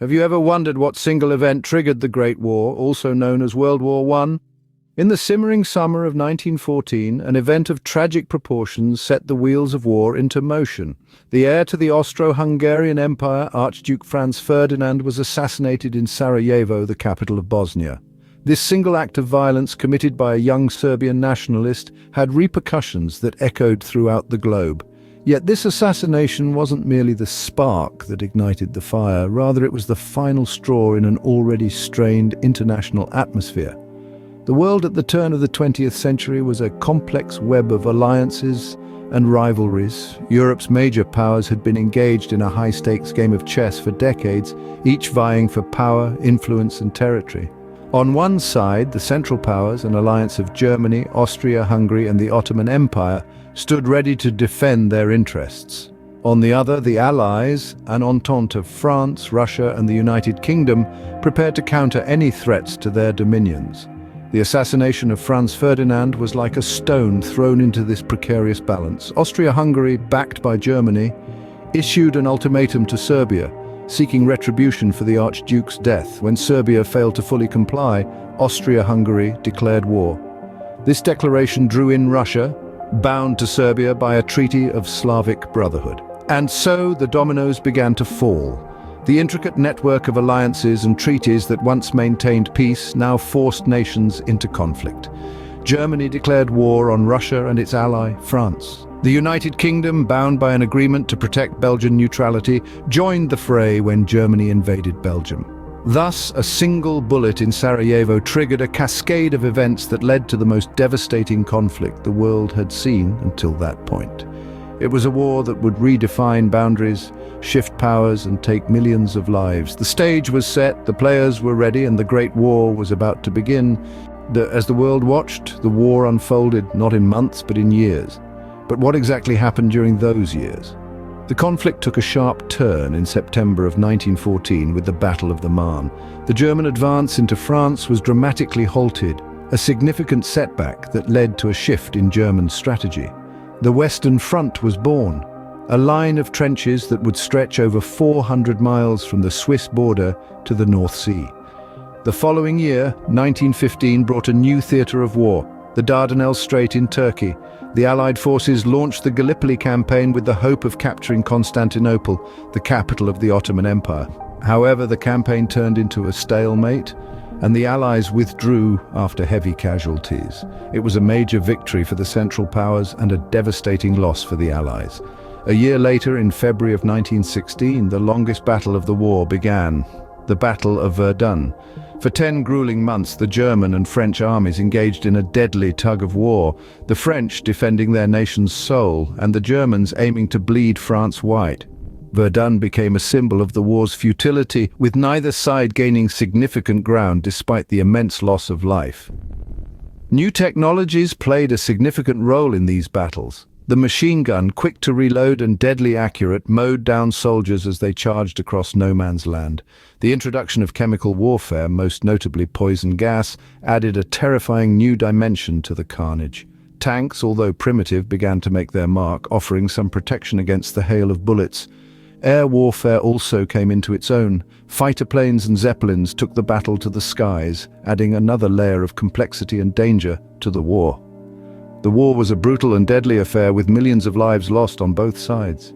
Have you ever wondered what single event triggered the Great War, also known as World War I? In the simmering summer of 1914, an event of tragic proportions set the wheels of war into motion. The heir to the Austro-Hungarian Empire, Archduke Franz Ferdinand, was assassinated in Sarajevo, the capital of Bosnia. This single act of violence, committed by a young Serbian nationalist, had repercussions that echoed throughout the globe. Yet this assassination wasn't merely the spark that ignited the fire, rather it was the final straw in an already strained international atmosphere. The world at the turn of the 20th century was a complex web of alliances and rivalries. Europe's major powers had been engaged in a high-stakes game of chess for decades, each vying for power, influence, and territory. On one side, the Central Powers, an alliance of Germany, Austria-Hungary, and the Ottoman Empire, stood ready to defend their interests. On the other, the Allies, an entente of France, Russia, and the United Kingdom, prepared to counter any threats to their dominions. The assassination of Franz Ferdinand was like a stone thrown into this precarious balance. Austria-Hungary, backed by Germany, issued an ultimatum to Serbia, seeking retribution for the Archduke's death. When Serbia failed to fully comply, Austria-Hungary declared war. This declaration drew in Russia, bound to Serbia by a treaty of Slavic brotherhood. And so the dominoes began to fall. The intricate network of alliances and treaties that once maintained peace now forced nations into conflict. Germany declared war on Russia and its ally, France. The United Kingdom, bound by an agreement to protect Belgian neutrality, joined the fray when Germany invaded Belgium. Thus, a single bullet in Sarajevo triggered a cascade of events that led to the most devastating conflict the world had seen until that point. It was a war that would redefine boundaries, shift powers, and take millions of lives. The stage was set, the players were ready, and the Great War was about to begin. As the world watched, the war unfolded not in months but in years. But what exactly happened during those years? The conflict took a sharp turn in September of 1914 with the Battle of the Marne. The German advance into France was dramatically halted, a significant setback that led to a shift in German strategy. The Western Front was born, a line of trenches that would stretch over 400 miles from the Swiss border to the North Sea. The following year, 1915, brought a new theatre of war, the Dardanelles Strait in Turkey. The Allied forces launched the Gallipoli campaign with the hope of capturing Constantinople, the capital of the Ottoman Empire. However, the campaign turned into a stalemate, and the Allies withdrew after heavy casualties. It was a major victory for the Central Powers and a devastating loss for the Allies. A year later, in February of 1916, the longest battle of the war began, the Battle of Verdun. For 10 grueling months, the German and French armies engaged in a deadly tug-of-war, the French defending their nation's soul, and the Germans aiming to bleed France white. Verdun became a symbol of the war's futility, with neither side gaining significant ground despite the immense loss of life. New technologies played a significant role in these battles. The machine gun, quick to reload and deadly accurate, mowed down soldiers as they charged across no man's land. The introduction of chemical warfare, most notably poison gas, added a terrifying new dimension to the carnage. Tanks, although primitive, began to make their mark, offering some protection against the hail of bullets. Air warfare also came into its own. Fighter planes and zeppelins took the battle to the skies, adding another layer of complexity and danger to the war. The war was a brutal and deadly affair with millions of lives lost on both sides.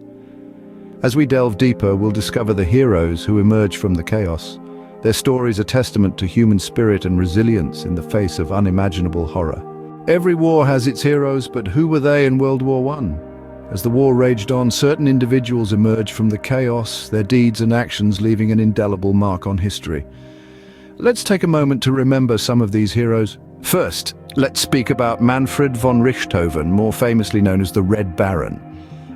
As we delve deeper, we'll discover the heroes who emerged from the chaos. Their stories are testament to human spirit and resilience in the face of unimaginable horror. Every war has its heroes, but who were they in World War I? As the war raged on, certain individuals emerged from the chaos, their deeds and actions leaving an indelible mark on history. Let's take a moment to remember some of these heroes. First, let's speak about Manfred von Richthofen, more famously known as the Red Baron.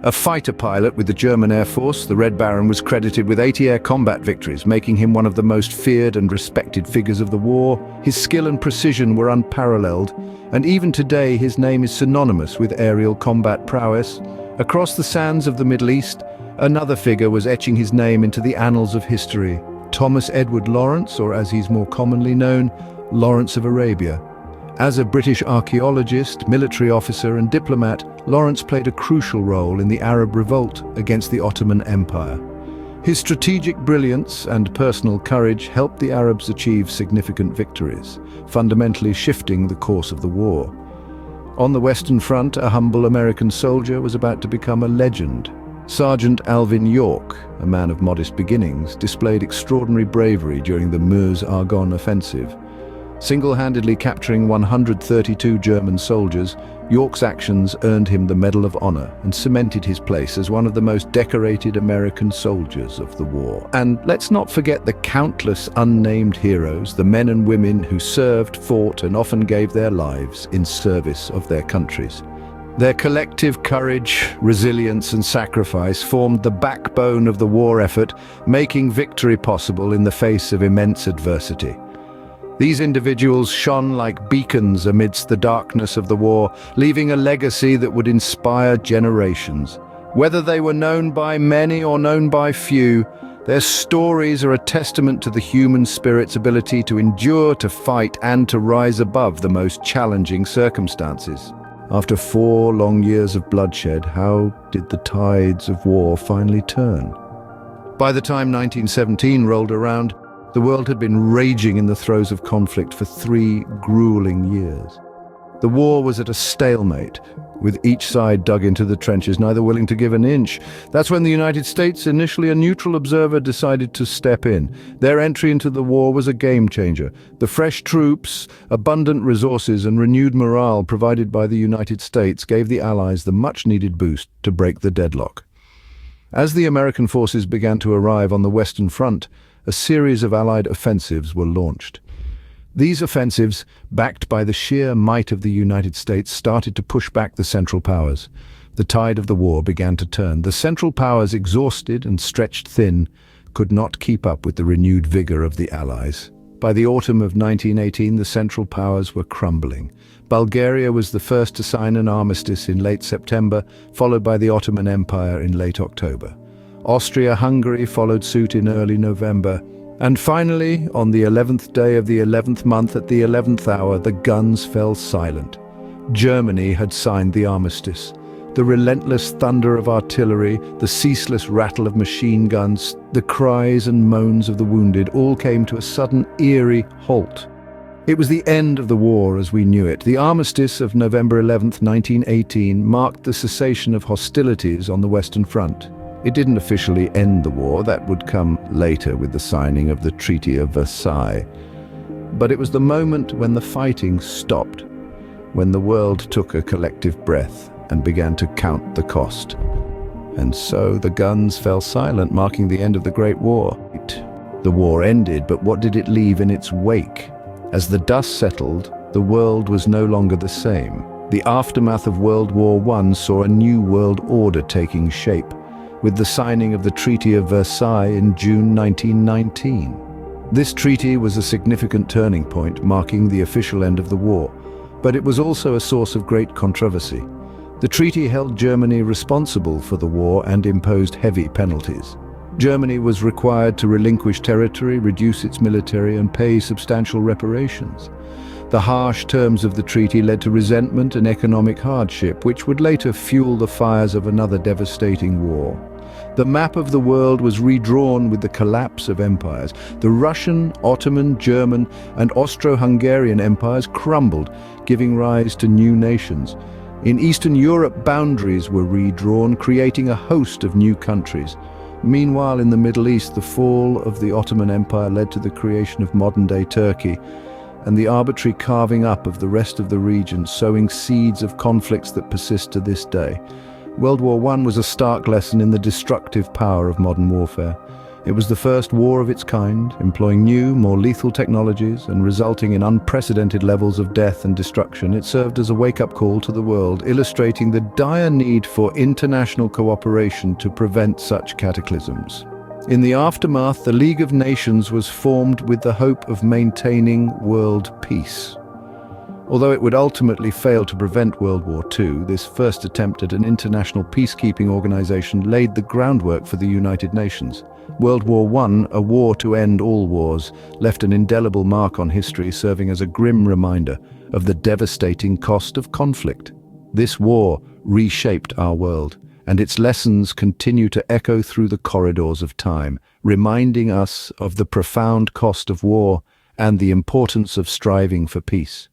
A fighter pilot with the German Air Force, the Red Baron was credited with 80 air combat victories, making him one of the most feared and respected figures of the war. His skill and precision were unparalleled, and even today his name is synonymous with aerial combat prowess. Across the sands of the Middle East, another figure was etching his name into the annals of history. Thomas Edward Lawrence, or as he's more commonly known, Lawrence of Arabia. As a British archaeologist, military officer and diplomat, Lawrence played a crucial role in the Arab revolt against the Ottoman Empire. His strategic brilliance and personal courage helped the Arabs achieve significant victories, fundamentally shifting the course of the war. On the Western Front, a humble American soldier was about to become a legend. Sergeant Alvin York, a man of modest beginnings, displayed extraordinary bravery during the Meuse-Argonne offensive. Single-handedly capturing 132 German soldiers, York's actions earned him the Medal of Honor and cemented his place as one of the most decorated American soldiers of the war. And let's not forget the countless unnamed heroes, the men and women who served, fought, and often gave their lives in service of their countries. Their collective courage, resilience, and sacrifice formed the backbone of the war effort, making victory possible in the face of immense adversity. These individuals shone like beacons amidst the darkness of the war, leaving a legacy that would inspire generations. Whether they were known by many or known by few, their stories are a testament to the human spirit's ability to endure, to fight, and to rise above the most challenging circumstances. After 4 long years of bloodshed, how did the tides of war finally turn? By the time 1917 rolled around, the world had been raging in the throes of conflict for 3 grueling years. The war was at a stalemate, with each side dug into the trenches, neither willing to give an inch. That's when the United States, initially a neutral observer, decided to step in. Their entry into the war was a game changer. The fresh troops, abundant resources, and renewed morale provided by the United States gave the Allies the much-needed boost to break the deadlock. As the American forces began to arrive on the Western Front, a series of Allied offensives were launched. These offensives, backed by the sheer might of the United States, started to push back the Central Powers. The tide of the war began to turn. The Central Powers, exhausted and stretched thin, could not keep up with the renewed vigor of the Allies. By the autumn of 1918, the Central Powers were crumbling. Bulgaria was the first to sign an armistice in late September, followed by the Ottoman Empire in late October. Austria-Hungary followed suit in early November. And finally, on the 11th day of the 11th month at the 11th hour, the guns fell silent. Germany had signed the armistice. The relentless thunder of artillery, the ceaseless rattle of machine guns, the cries and moans of the wounded all came to a sudden, eerie halt. It was the end of the war as we knew it. The armistice of November 11, 1918, marked the cessation of hostilities on the Western Front. It didn't officially end the war, that would come later with the signing of the Treaty of Versailles. But it was the moment when the fighting stopped, when the world took a collective breath and began to count the cost. And so the guns fell silent, marking the end of the Great War. The war ended, but what did it leave in its wake? As the dust settled, the world was no longer the same. The aftermath of World War I saw a new world order taking shape, with the signing of the Treaty of Versailles in June 1919. This treaty was a significant turning point, marking the official end of the war, but it was also a source of great controversy. The treaty held Germany responsible for the war and imposed heavy penalties. Germany was required to relinquish territory, reduce its military, and pay substantial reparations. The harsh terms of the treaty led to resentment and economic hardship, which would later fuel the fires of another devastating war. The map of the world was redrawn with the collapse of empires. The Russian, Ottoman, German, and Austro-Hungarian empires crumbled, giving rise to new nations. In Eastern Europe, boundaries were redrawn, creating a host of new countries. Meanwhile, in the Middle East, the fall of the Ottoman Empire led to the creation of modern-day Turkey, and the arbitrary carving up of the rest of the region, sowing seeds of conflicts that persist to this day. World War I was a stark lesson in the destructive power of modern warfare. It was the first war of its kind, employing new, more lethal technologies and resulting in unprecedented levels of death and destruction. It served as a wake-up call to the world, illustrating the dire need for international cooperation to prevent such cataclysms. In the aftermath, the League of Nations was formed with the hope of maintaining world peace. Although it would ultimately fail to prevent World War II, this first attempt at an international peacekeeping organization laid the groundwork for the United Nations. World War I, a war to end all wars, left an indelible mark on history, serving as a grim reminder of the devastating cost of conflict. This war reshaped our world, and its lessons continue to echo through the corridors of time, reminding us of the profound cost of war and the importance of striving for peace.